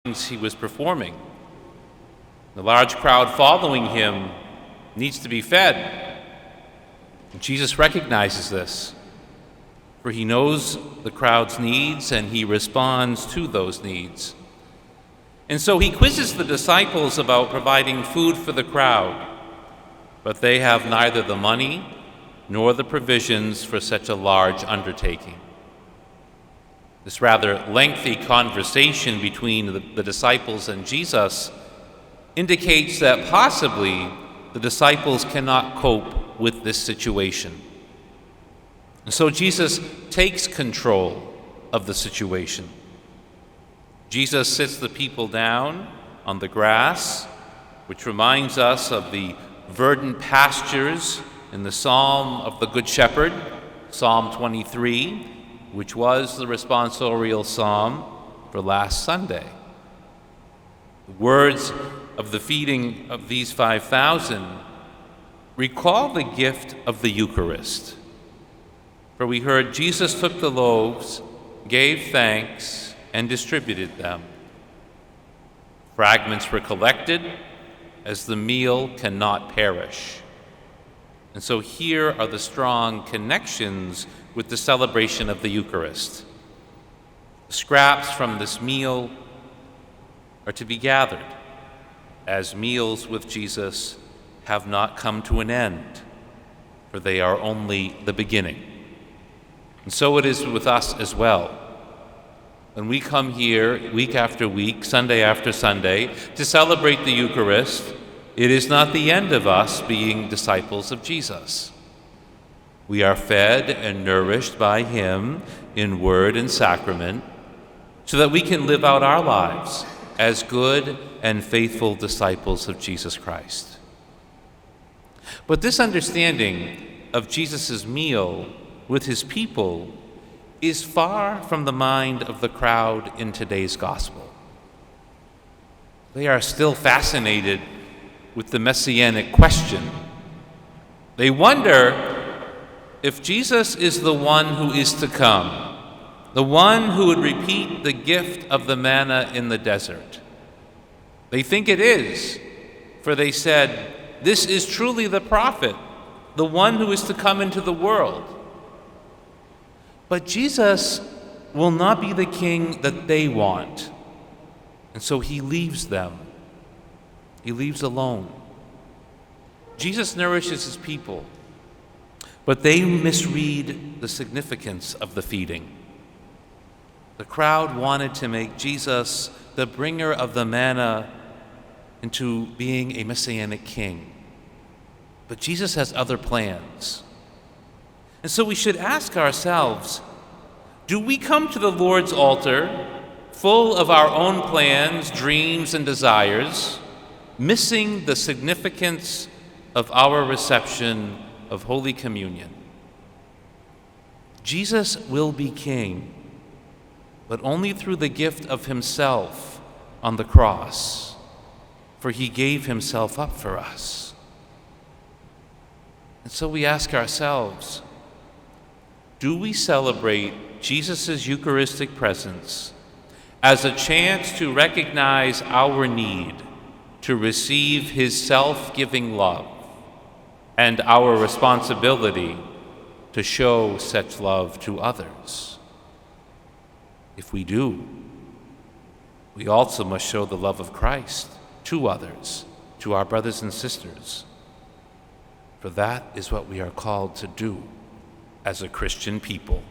he was performing. The large crowd following him needs to be fed. And Jesus recognizes this, for he knows the crowd's needs and he responds to those needs. And so he quizzes the disciples about providing food for the crowd, but they have neither the money nor the provisions for such a large undertaking. This rather lengthy conversation between the disciples and Jesus indicates that possibly the disciples cannot cope with this situation. And so Jesus takes control of the situation. Jesus sits the people down on the grass, which reminds us of the verdant pastures in the Psalm of the Good Shepherd, Psalm 23, which was the responsorial psalm for last Sunday. The words of the feeding of these 5,000 recall the gift of the Eucharist. For we heard Jesus took the loaves, gave thanks, and distributed them. Fragments were collected as the meal cannot perish. And so here are the strong connections with the celebration of the Eucharist. The scraps from this meal are to be gathered, as meals with Jesus have not come to an end, for they are only the beginning. And so it is with us as well. When we come here week after week, Sunday after Sunday, to celebrate the Eucharist, it is not the end of us being disciples of Jesus. We are fed and nourished by him in word and sacrament so that we can live out our lives as good and faithful disciples of Jesus Christ. But this understanding of Jesus' meal with his people is far from the mind of the crowd in today's gospel. They are still fascinated with the messianic question. They wonder if Jesus is the one who is to come, the one who would repeat the gift of the manna in the desert. They think it is, for they said, "This is truly the prophet, the one who is to come into the world." But Jesus will not be the king that they want, and so he leaves them. He leaves alone. Jesus nourishes his people, but they misread the significance of the feeding. The crowd wanted to make Jesus the bringer of the manna into being a messianic king. But Jesus has other plans. And so we should ask ourselves, do we come to the Lord's altar full of our own plans, dreams, and desires, missing the significance of our reception of Holy Communion? Jesus will be king, but only through the gift of himself on the cross, for he gave himself up for us. And so we ask ourselves, do we celebrate Jesus' Eucharistic presence as a chance to recognize our need to receive his self-giving love and our responsibility to show such love to others? If we do, we also must show the love of Christ to others, to our brothers and sisters. For that is what we are called to do as a Christian people.